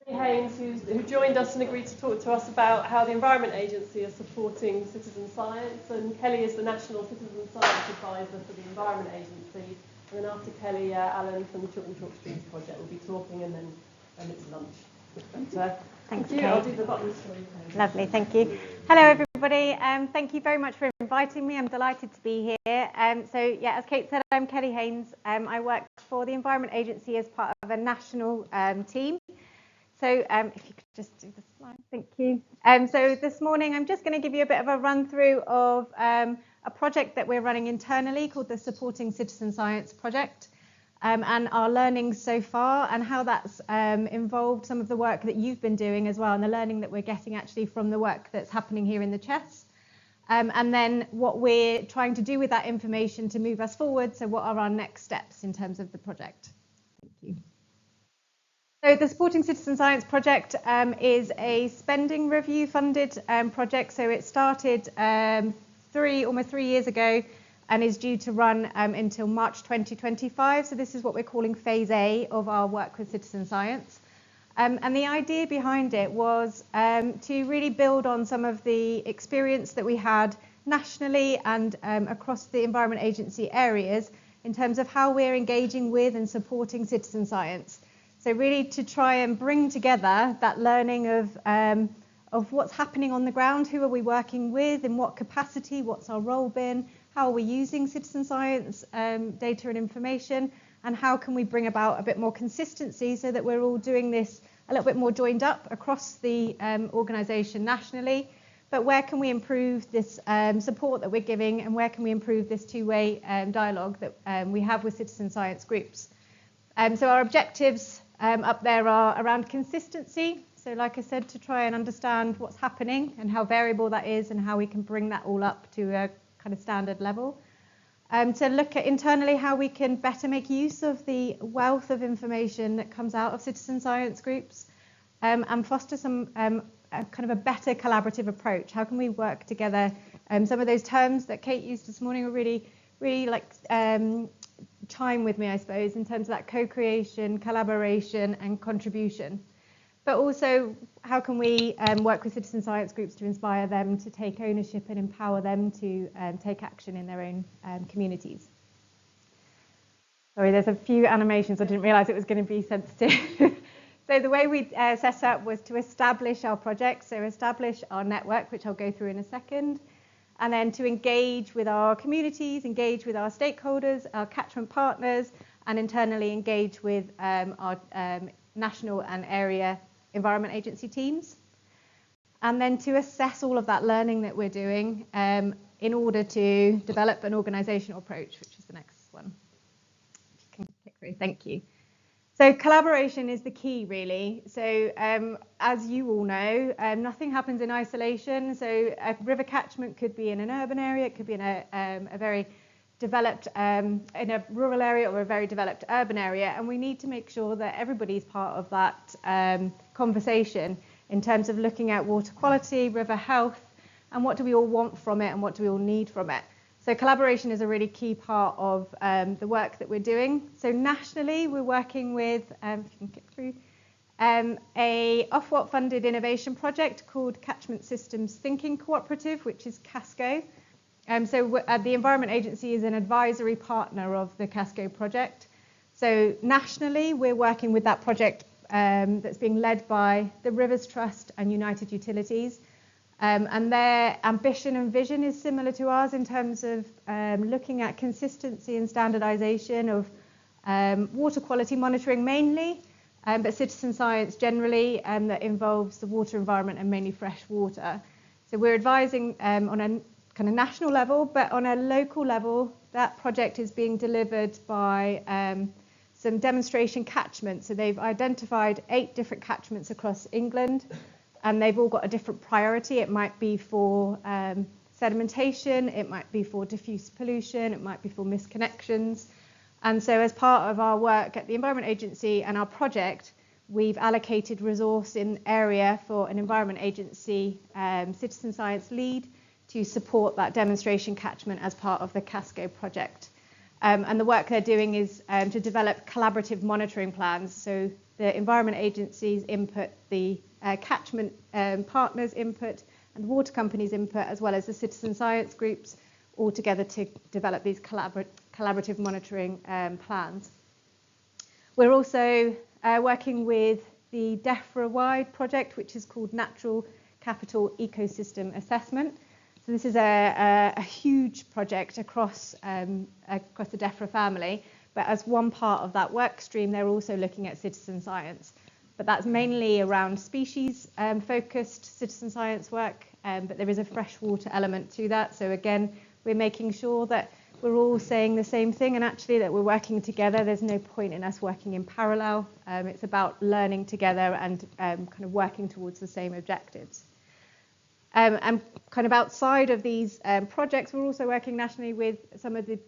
Haynes, who joined us and agreed to talk to us about how the Environment Agency is supporting citizen science, and Kelly is the National Citizen Science Advisor for the Environment Agency. And then after Kelly, Alan from the Chilterns Chalk Streams Project will be talking, and then it's lunch. But, thank you. Kate. I'll do the buttons for you. Lovely, thank you. Hello everybody, thank you very much for inviting me. I'm delighted to be here. So yeah, as Kate said, I'm Kelly Haynes. I work for the Environment Agency as part of a national team. So if you could just do the slide, thank you. So this morning I'm just going to give you a bit of a run through of a project that we're running internally called the Supporting Citizen Science Project, and our learnings so far, and how that's involved some of the work that you've been doing as well, and the learning that we're getting actually from the work that's happening here in the chest. And then what we're trying to do with that information to move us forward. So what are our next steps in terms of the project? Thank you. So the Supporting Citizen Science Project is a spending review funded project. So it started almost 3 years ago and is due to run until March 2025. So this is what we're calling phase A of our work with citizen science. And the idea behind it was to really build on some of the experience that we had nationally and across the Environment Agency areas in terms of how we're engaging with and supporting citizen science. So really to try and bring together that learning of what's happening on the ground, who are we working with, in what capacity, what's our role been, how are we using citizen science data and information, and how can we bring about a bit more consistency so that we're all doing this a little bit more joined up across the organisation nationally. But where can we improve this support that we're giving, and where can we improve this two-way dialogue that we have with citizen science groups? So our objectives up there are around consistency. So like I said, to try and understand what's happening and how variable that is and how we can bring that all up to a kind of standard level. To look at internally how we can better make use of the wealth of information that comes out of citizen science groups, and foster some kind of a better collaborative approach. How can we work together? Some of those terms that Kate used this morning were really like chime with me, I suppose, in terms of that co-creation, collaboration and contribution. But also, how can we work with citizen science groups to inspire them to take ownership and empower them to take action in their own communities? Sorry, there's a few animations. I didn't realise it was going to be sensitive. So the way we set up was to establish our project, so establish our network, which I'll go through in a second, and then to engage with our communities, engage with our stakeholders, our catchment partners, and internally engage with our national and area Environment Agency teams. And then to assess all of that learning that we're doing in order to develop an organisational approach, which is the next one. If you can click through, thank you. So collaboration is the key, really. So as you all know, nothing happens in isolation. So a river catchment could be in an urban area, it could be in a very developed, in a rural area or a very developed urban area. And we need to make sure that everybody's part of that conversation in terms of looking at water quality, river health, and what do we all want from it and what do we all need from it. So collaboration is a really key part of the work that we're doing. So nationally, we're working with, if you can click through, a Ofwat funded innovation project called Catchment Systems Thinking Cooperative, which is CASCO. So the Environment Agency is an advisory partner of the CASCO project. So nationally, we're working with that project that's being led by the Rivers Trust and United Utilities. And their ambition and vision is similar to ours in terms of looking at consistency and standardisation of water quality monitoring mainly, but citizen science generally, that involves the water environment and mainly fresh water. So we're advising on a kind of national level, but on a local level, that project is being delivered by some demonstration catchments. So they've identified 8 different catchments across England, and they've all got a different priority. It might be for sedimentation, it might be for diffuse pollution, it might be for misconnections. And so as part of our work at the Environment Agency and our project, we've allocated resource in area for an Environment Agency citizen science lead to support that demonstration catchment as part of the CASCO project. And the work they're doing is to develop collaborative monitoring plans. So the Environment Agency's input, the catchment partners' input, and the water companies' input, as well as the citizen science groups, all together to develop these collaborative monitoring plans. We're also working with the DEFRA-wide project, which is called Natural Capital Ecosystem Assessment. So this is a huge project across the DEFRA family, but as one part of that work stream, they're also looking at citizen science. But that's mainly around species-focused citizen science work, but there is a freshwater element to that. So again, we're making sure that we're all saying the same thing, and actually that we're working together. There's no point in us working in parallel. It's about learning together and kind of working towards the same objectives. And kind of outside of these projects, we're also working nationally with some of the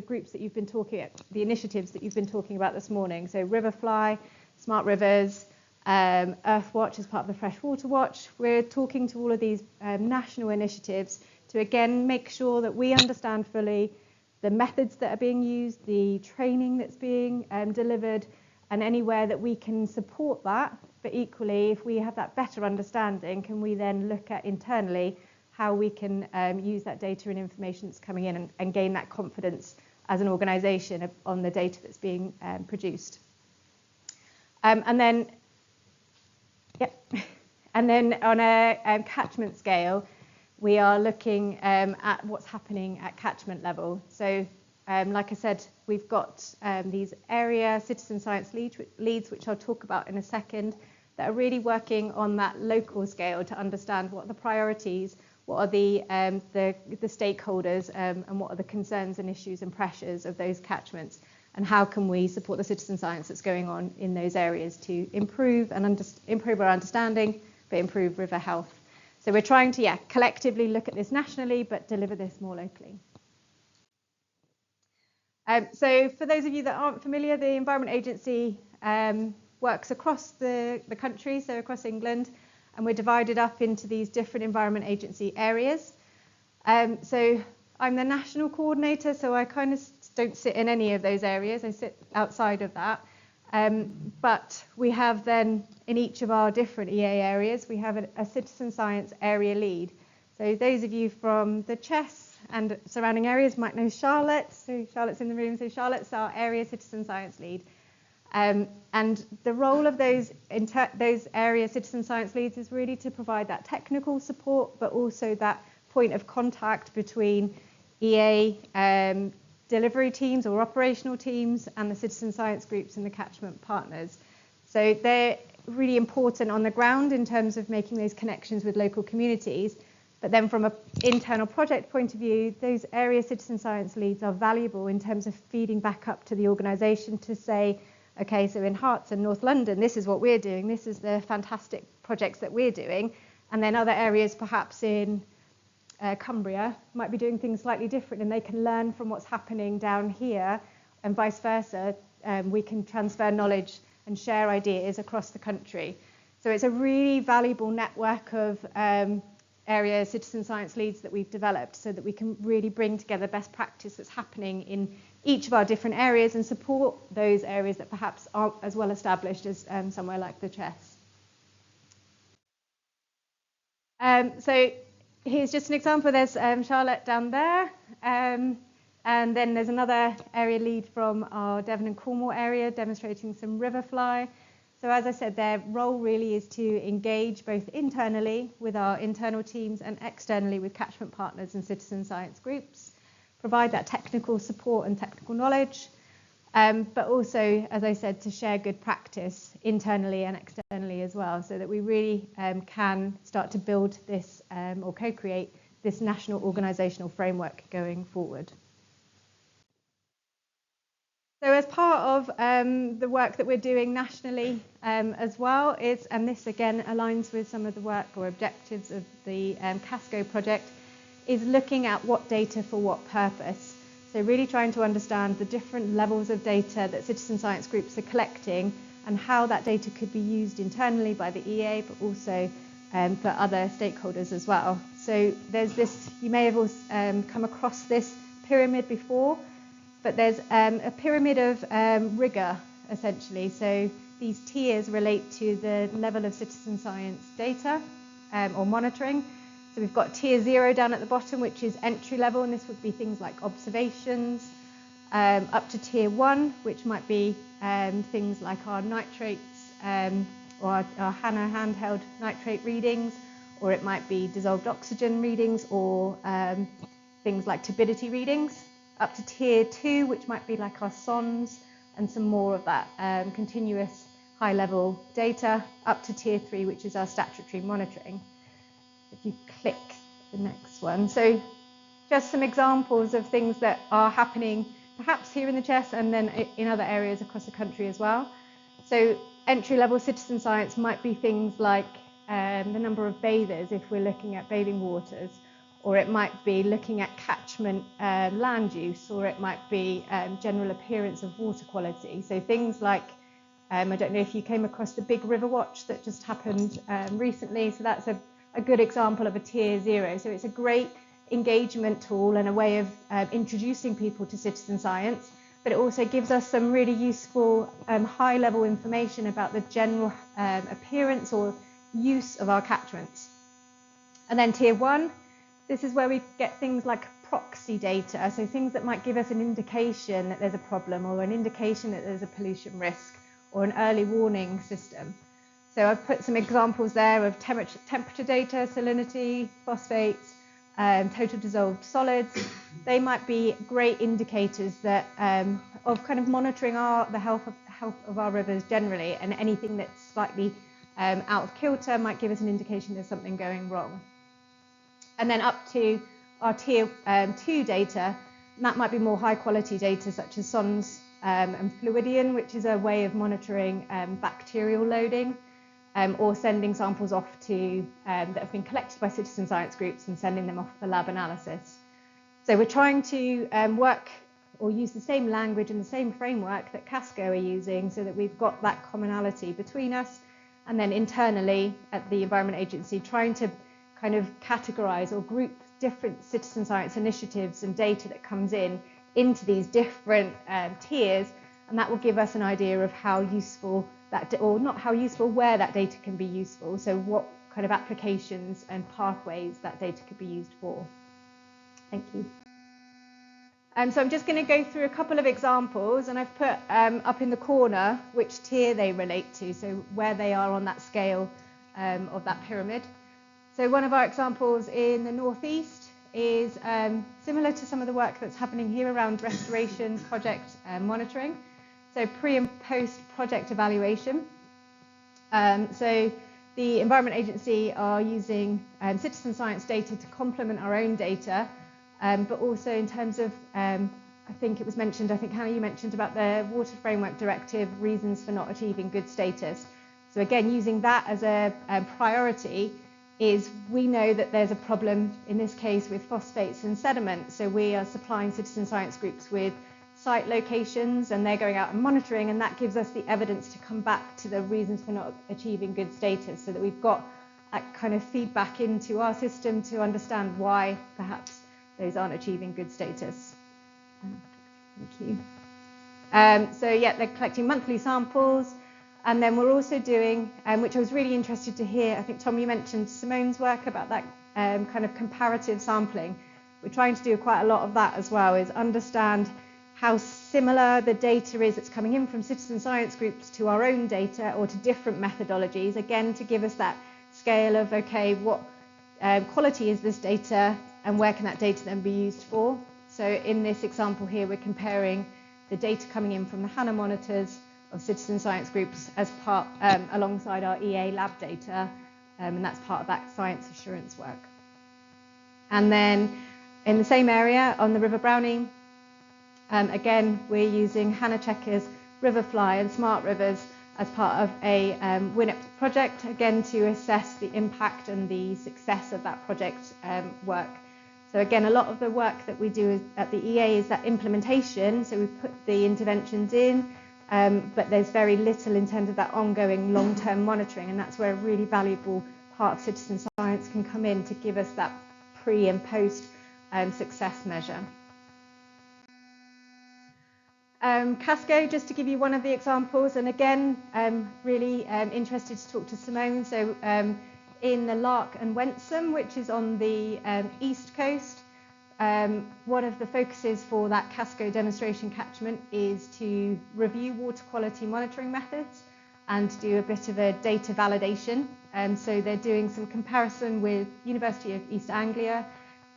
groups that you've been talking, the initiatives that you've been talking about this morning. So Riverfly, Smart Rivers, Earthwatch as part of the Freshwater Watch. We're talking to all of these national initiatives to again make sure that we understand fully the methods that are being used, the training that's being delivered, and anywhere that we can support that. But equally, if we have that better understanding, can we then look at internally how we can use that data and information that's coming in and gain that confidence as an organisation on the data that's being produced. And then on a catchment scale, we are looking at what's happening at catchment level. So like I said, we've got these area citizen science leads, which I'll talk about in a second, that are really working on that local scale to understand what are the priorities, what are the stakeholders, and what are the concerns and issues and pressures of those catchments, and how can we support the citizen science that's going on in those areas to improve our understanding, but improve river health. So we're trying to, collectively look at this nationally, but deliver this more locally. So for those of you that aren't familiar, the Environment Agency works across the country, so across England, and we're divided up into these different Environment Agency areas. So I'm the national coordinator, so I kind of don't sit in any of those areas. I sit outside of that. But we have then, in each of our different EA areas, we have a citizen science area lead. So those of you from the Chess and surrounding areas might know Charlotte. So Charlotte's in the room. So Charlotte's our area citizen science lead. And the role of those area citizen science leads is really to provide that technical support, but also that point of contact between EA delivery teams or operational teams and the citizen science groups and the catchment partners. So they're really important on the ground in terms of making those connections with local communities. But then from an internal project point of view, those area citizen science leads are valuable in terms of feeding back up to the organisation to say, okay, so in Herts and North London, this is what we're doing. This is the fantastic projects that we're doing. And then other areas, perhaps in Cumbria, might be doing things slightly different, and they can learn from what's happening down here, and vice versa. We can transfer knowledge and share ideas across the country. So it's a really valuable network of area citizen science leads that we've developed so that we can really bring together best practice that's happening in each of our different areas and support those areas that perhaps aren't as well established as somewhere like the Chess. So here's just an example. There's Charlotte down there. And then there's another area lead from our Devon and Cornwall area demonstrating some riverfly. So as I said, their role really is to engage both internally with our internal teams and externally with catchment partners and citizen science groups, provide that technical support and technical knowledge, but also, as I said, to share good practice internally and externally as well, so that we really can start to build this or co-create this national organisational framework going forward. So as part of the work that we're doing nationally as well is, and this again aligns with some of the work or objectives of the Casco project, is looking at what data for what purpose. So really trying to understand the different levels of data that citizen science groups are collecting and how that data could be used internally by the EA, but also for other stakeholders as well. So there's this, you may have also come across this pyramid before. but there's a pyramid of rigor, essentially. So these tiers relate to the level of citizen science data or monitoring. So we've got tier 0 down at the bottom, which is entry level, and this would be things like observations, up to tier 1, which might be things like our nitrates or our HANA handheld nitrate readings, or it might be dissolved oxygen readings, or things like turbidity readings. Up to tier 2, which might be like our SONs and some more of that continuous high-level data, up to tier 3, which is our statutory monitoring. If you click the next one. So just some examples of things that are happening perhaps here in the Chess and then in other areas across the country as well. So entry-level citizen science might be things like the number of bathers if we're looking at bathing waters, or it might be looking at catchment land use, or it might be general appearance of water quality. So things like, I don't know if you came across the Big River Watch that just happened recently. So that's a good example of a tier 0. So it's a great engagement tool and a way of introducing people to citizen science, but it also gives us some really useful high-level information about the general appearance or use of our catchments. And then tier 1, this is where we get things like proxy data, so things that might give us an indication that there's a problem or an indication that there's a pollution risk or an early warning system. So I've put some examples there of temperature data, salinity, phosphates, total dissolved solids. They might be great indicators that of kind of monitoring the health of our rivers generally, and anything that's slightly out of kilter might give us an indication there's something going wrong. And then up to our tier 2 data, that might be more high quality data such as SONS and Fluidian, which is a way of monitoring bacterial loading, or sending samples off to that have been collected by citizen science groups and sending them off for lab analysis. So we're trying to work or use the same language and the same framework that Casco are using, so that we've got that commonality between us, and then internally at the Environment Agency trying to kind of categorize or group different citizen science initiatives and data that comes into these different tiers, and that will give us an idea of how useful that, or not how useful, where that data can be useful. So what kind of applications and pathways that data could be used for. Thank you. So I'm just going to go through a couple of examples, and I've put up in the corner which tier they relate to, so where they are on that scale of that pyramid. So one of our examples in the northeast is similar to some of the work that's happening here around restoration project monitoring. So pre and post project evaluation. So the Environment Agency are using citizen science data to complement our own data, but also in terms of, I think it was mentioned, I think Hannah, you mentioned about the Water Framework Directive, reasons for not achieving good status. So again, using that as a priority is, we know that there's a problem in this case with phosphates and sediment. So we are supplying citizen science groups with site locations, and they're going out and monitoring, and that gives us the evidence to come back to the reasons for not achieving good status, so that we've got that kind of feedback into our system to understand why perhaps those aren't achieving good status. Thank you. So yeah, they're collecting monthly samples, and then we're also doing, which I was really interested to hear, I think Tom, you mentioned Simone's work about that kind of comparative sampling. We're trying to do quite a lot of that as well, is understand how similar the data is that's coming in from citizen science groups to our own data, or to different methodologies, again to give us that scale of, okay, what quality is this data and where can that data then be used for. So in this example here, we're comparing the data coming in from the HANA monitors of citizen science groups as part, alongside our EA lab data, and that's part of that science assurance work. And then in the same area on the River Brownie, again, we're using HANA Checkers, Riverfly and Smart Rivers as part of a WINEP project, again to assess the impact and the success of that project work. So again, a lot of the work that we do at the EA is that implementation, so we put the interventions in, but there's very little in terms of that ongoing long-term monitoring, and that's where a really valuable part of citizen science can come in to give us that pre and post success measure. Casco, just to give you one of the examples, and again, really interested to talk to Simone. So in the Lark and Wensum, which is on the east coast, one of the focuses for that Casco demonstration catchment is to review water quality monitoring methods and do a bit of a data validation. So they're doing some comparison with University of East Anglia,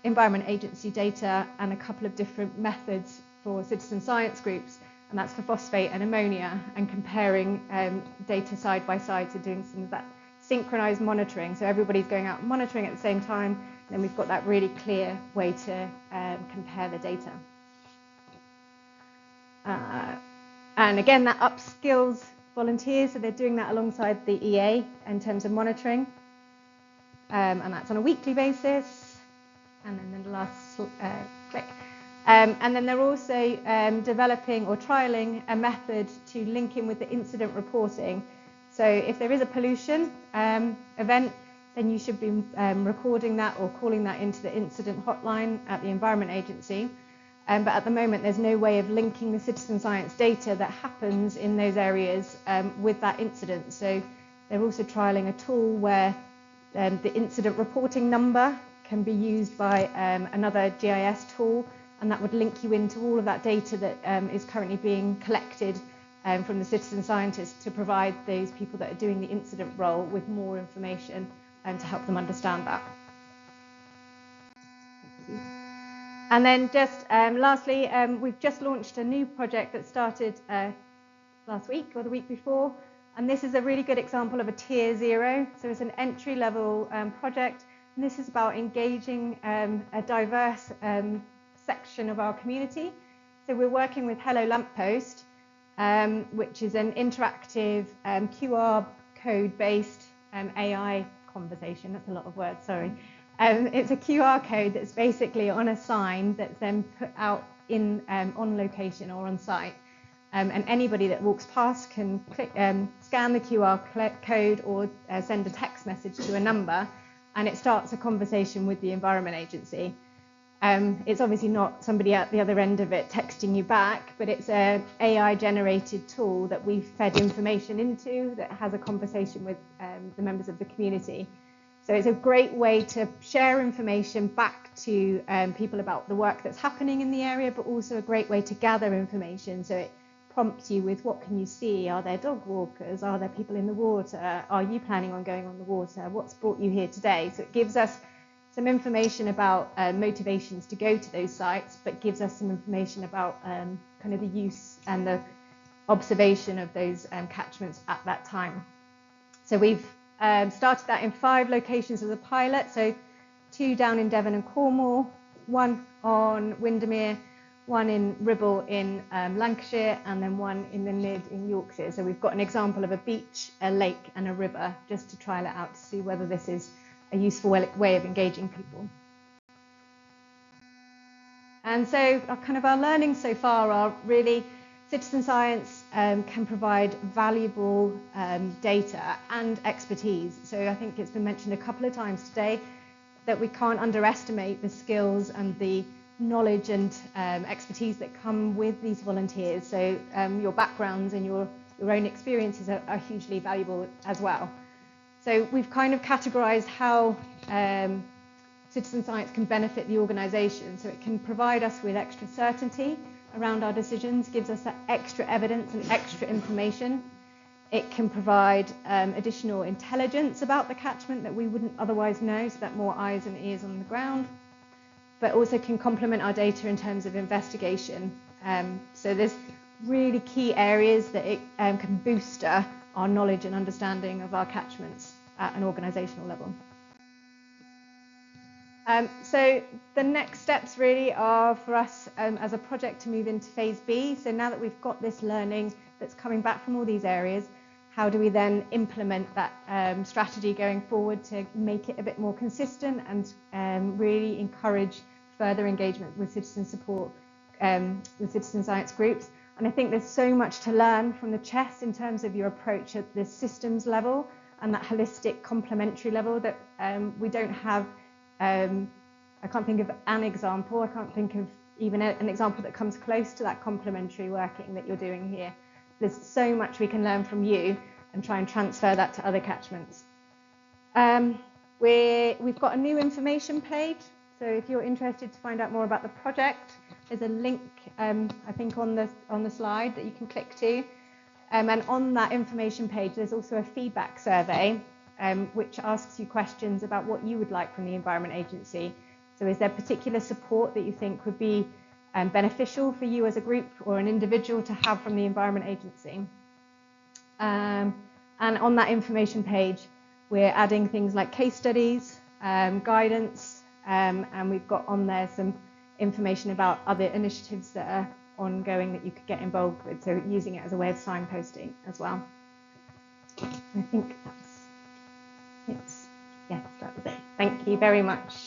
Environment Agency data, and a couple of different methods for citizen science groups, and that's for phosphate and ammonia, and comparing data side by side, so doing some of that synchronized monitoring. So everybody's going out and monitoring at the same time, and then we've got that really clear way to compare the data. And again, that upskills volunteers, so they're doing that alongside the EA in terms of monitoring, and that's on a weekly basis. And then the last click. And then they're also developing or trialling a method to link in with the incident reporting. So if there is a pollution event, then you should be recording that or calling that into the incident hotline at the Environment Agency. But at the moment, there's no way of linking the citizen science data that happens in those areas with that incident. So they're also trialling a tool where the incident reporting number can be used by another GIS tool, and that would link you into all of that data that is currently being collected from the citizen scientists to provide those people that are doing the incident role with more information to help them understand that. Thank you. And then just lastly, we've just launched a new project that started last week or the week before, and this is a really good example of a tier 0. So it's an entry-level project, and this is about engaging a diverse section of our community. So we're working with Hello Lamppost, which is an interactive QR code-based AI conversation. That's a lot of words, sorry. It's a QR code that's basically on a sign that's then put out in on location or on site. And anybody that walks past can click, scan the QR code or send a text message to a number, and it starts a conversation with the Environment Agency. It's obviously not somebody at the other end of it texting you back, but it's an AI-generated tool that we've fed information into that has a conversation with the members of the community. So it's a great way to share information back to people about the work that's happening in the area, but also a great way to gather information. So it prompts you with, what can you see? Are there dog walkers? Are there people in the water? Are you planning on going on the water? What's brought you here today? So it gives us some information about motivations to go to those sites, but gives us some information about kind of the use and the observation of those catchments at that time. So we've started that in 5 locations as a pilot, so 2 down in Devon and Cornwall, 1 on Windermere, 1 in Ribble in Lancashire, and then 1 in the Nid in Yorkshire. So we've got an example of a beach, a lake and a river, just to trial it out to see whether this is a useful way of engaging people. And so our learnings so far are really citizen science can provide valuable data and expertise. So I think it's been mentioned a couple of times today that we can't underestimate the skills and the knowledge and expertise that come with these volunteers. So your backgrounds and your own experiences are hugely valuable as well. So we've kind of categorized how citizen science can benefit the organisation. So it can provide us with extra certainty around our decisions, gives us that extra evidence and extra information. It can provide additional intelligence about the catchment that we wouldn't otherwise know, so that more eyes and ears on the ground, but also can complement our data in terms of investigation. So there's really key areas that it can boost our knowledge and understanding of our catchments at an organisational level. So the next steps really are for us as a project to move into phase B. So now that we've got this learning that's coming back from all these areas, how do we then implement that strategy going forward to make it a bit more consistent and really encourage further engagement with citizen support, with citizen science groups? And I think there's so much to learn from the chess in terms of your approach at the systems level and that holistic complementary level that we don't have. I can't think of an example. I can't think of even an example that comes close to that complementary working that you're doing here. There's so much we can learn from you and try and transfer that to other catchments. We've got a new information page, so if you're interested to find out more about the project, there's a link, I think, on the slide that you can click to. And on that information page, there's also a feedback survey, which asks you questions about what you would like from the Environment Agency. So is there particular support that you think would be beneficial for you as a group or an individual to have from the Environment Agency? And on that information page, we're adding things like case studies, guidance, and we've got on there some information about other initiatives that are ongoing that you could get involved with, so using it as a way of signposting as well. I think that's it. Yes, that was it. Thank you very much.